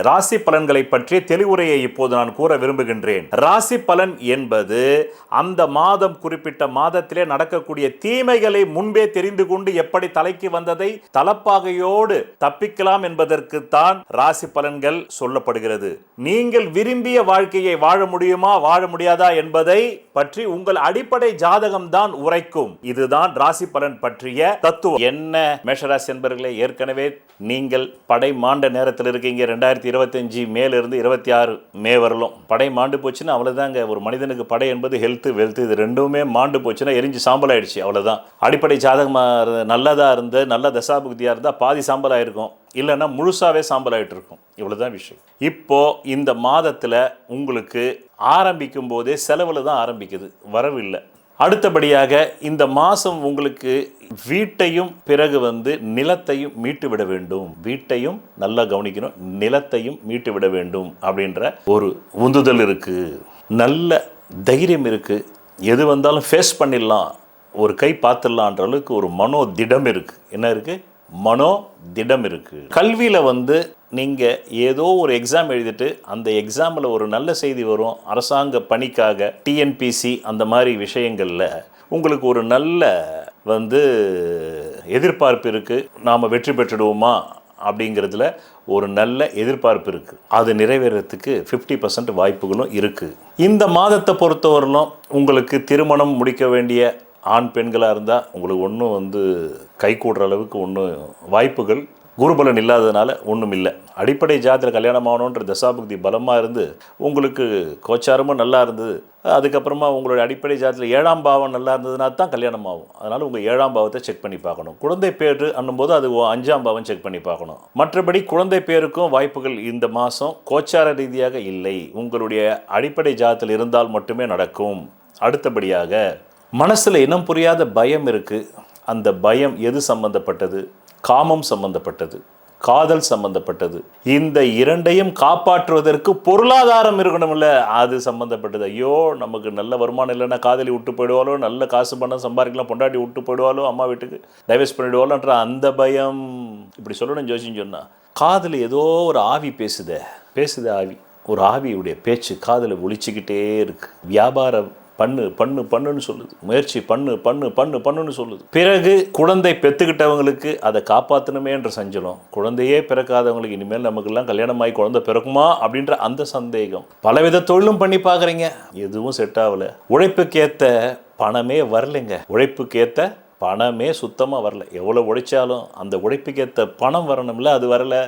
ராசி பலன்களை பற்றிய தெளிவுரையை இப்போது நான் கூற விரும்புகின்றேன். ராசி பலன் என்பது அந்த மாதம் குறிப்பிட்ட மாதத்திலே நடக்கக்கூடிய தீமைகளை முன்பே தெரிந்து கொண்டு எப்படி தலைக்கு வந்ததை தலப்பாகையோடு தப்பிக்கலாம் என்பதற்கு தான் ராசி பலன்கள் சொல்லப்படுகிறது. நீங்கள் விரும்பிய வாழ்க்கையை வாழ முடியுமா வாழ முடியாதா என்பதை பற்றி உங்கள் அடிப்படை ஜாதகம் தான் உரைக்கும். இதுதான் ராசி பலன் பற்றிய தத்துவம். என்ன மேஷராசி என்பவர்களே, ஏற்கனவே நீங்கள் படை மாண்ட நேரத்தில் இருக்கீங்க. 2025 மேல இருந்து 26 மே வரலும் படை மாண்டு போச்சுன்னா அவ்வளவுதாங்க. ஒரு மனிதனுக்கு படை என்பது ஹெல்த் வெல்த் இது ரெண்டுமே மாண்டு போச்சுன்னா எரிஞ்சு சாம்பல் ஆயிடுச்சு, அவ்வளவுதான். அடிப்படை ஜாதகமா நல்லதா இருந்து நல்ல தசாபுக்தியா இருந்தா பாதி சாம்பல் ஆயிருக்கும், இல்லைன்னா முழுசாவே சாம்பல் ஆயிட்டு இருக்கும். இவ்வளவுதான் விஷயம். இப்போ இந்த மாதத்துல உங்களுக்கு ஆரம்பிக்கும் போதே செலவுல தான் ஆரம்பிக்குது, வரவு இல்லை. அடுத்தபடியாக இந்த மாதம் உங்களுக்கு வீட்டையும் பிறகு நிலத்தையும் மீட்டு விட வேண்டும். வீட்டையும் நல்லா கவனிக்கணும், நிலத்தையும் மீட்டு விட வேண்டும் அப்படின்ற ஒரு உந்துதல் இருக்கு, நல்ல தைரியம் இருக்கு. எது வந்தாலும் ஃபேஸ் பண்ணிடலாம், ஒரு கை பார்த்துடலான்ற அளவுக்கு ஒரு மனோ திடம் இருக்கு. என்ன இருக்கு? மனோ திடம் இருக்கு. கல்வியில் நீங்கள் ஏதோ ஒரு எக்ஸாம் எழுதிட்டு அந்த எக்ஸாமில் ஒரு நல்ல செய்தி வரும், அரசாங்க பணிக்காக டிஎன்பிசி அந்த மாதிரி விஷயங்களில் உங்களுக்கு ஒரு நல்ல எதிர்பார்ப்பு இருக்குது. நாம் வெற்றி பெற்றுடுவோமா அப்படிங்கிறதுல ஒரு நல்ல எதிர்பார்ப்பு இருக்குது. அது நிறைவேறத்துக்கு 50% வாய்ப்புகளும் இருக்குது. இந்த மாதத்தை பொறுத்தவரையிலும் உங்களுக்கு திருமணம் முடிக்க வேண்டிய ஆண் பெண்களாக இருந்தால் உங்களுக்கு ஒன்றும் கை கூடுற அளவுக்கு ஒன்றும் வாய்ப்புகள் குருபலன் இல்லாததுனால ஒன்றும் இல்லை. அடிப்படை ஜாதத்தில் கல்யாணம் ஆகணுன்ற தசாபுக்தி பலமாக இருந்து உங்களுக்கு கோச்சாரமும் நல்லா இருந்தது, அதுக்கப்புறமா உங்களுடைய அடிப்படை ஜாதத்தில் 7ஆம் பாவம் நல்லா இருந்ததுனா தான் கல்யாணம் ஆகும். அதனால் உங்கள் 7ஆம் பாவத்தை செக் பண்ணி பார்க்கணும். குழந்தை பேர் அன்னும்போது அது 5ஆம் பாவம் செக் பண்ணி பார்க்கணும். மற்றபடி குழந்தை பேருக்கும் வாய்ப்புகள் இந்த மாதம் கோச்சார ரீதியாக இல்லை, உங்களுடைய அடிப்படை ஜாதத்தில் இருந்தால் மட்டுமே நடக்கும். அடுத்தபடியாக மனசில் இனம் புரியாத பயம் இருக்குது. அந்த பயம் எது சம்பந்தப்பட்டது? காமம் சம்பந்தப்பட்டது, காதல் சம்பந்தப்பட்டது. இந்த இரண்டையும் காப்பாற்றுவதற்கு பொருளாதாரம் இருக்கணும்ல, அது சம்பந்தப்பட்டது. ஐயோ நமக்கு நல்ல வருமானம் இல்லைன்னா காதலி விட்டு போயிடுவாலோ, நல்ல காசு பணம் சம்பாதிக்கலாம் பொண்டாட்டி விட்டு போயிடுவாலோ, அம்மா வீட்டுக்கு டைவர்ஸ் பண்ணிடுவாலோன்ற அந்த பயம். இப்படி சொல்லணும் ஜோசின்னு சொன்னால், காதல் ஏதோ ஒரு ஆவி பேசுது ஆவி, ஒரு ஆவியுடைய பேச்சு காதில் ஒலிச்சிக்கிட்டே இருக்கு. வியாபாரம் பண்ணுன்னு சொல்லுது, முயற்சி பண்ணுன்னு சொல்லுது. பிறகு குழந்தை பெற்றுக்கிட்டவங்களுக்கு அதை காப்பாற்றணுமே என்ற சஞ்சலம், குழந்தையே பிறக்காதவங்களுக்கு இனிமேல் நமக்கெல்லாம் கல்யாணம் ஆகி குழந்தை பிறக்குமா அப்படின்ற அந்த சந்தேகம். பலவித தொழிலும் பண்ணி பார்க்குறீங்க, எதுவும் செட் ஆகலை. உழைப்புக்கேற்ற பணமே வரலைங்க, உழைப்புக்கேற்ற பணமே சுத்தமாக வரல. எவ்வளோ உழைச்சாலும் அந்த உழைப்புக்கேற்ற பணம் வரணும்ல, அது வரலை.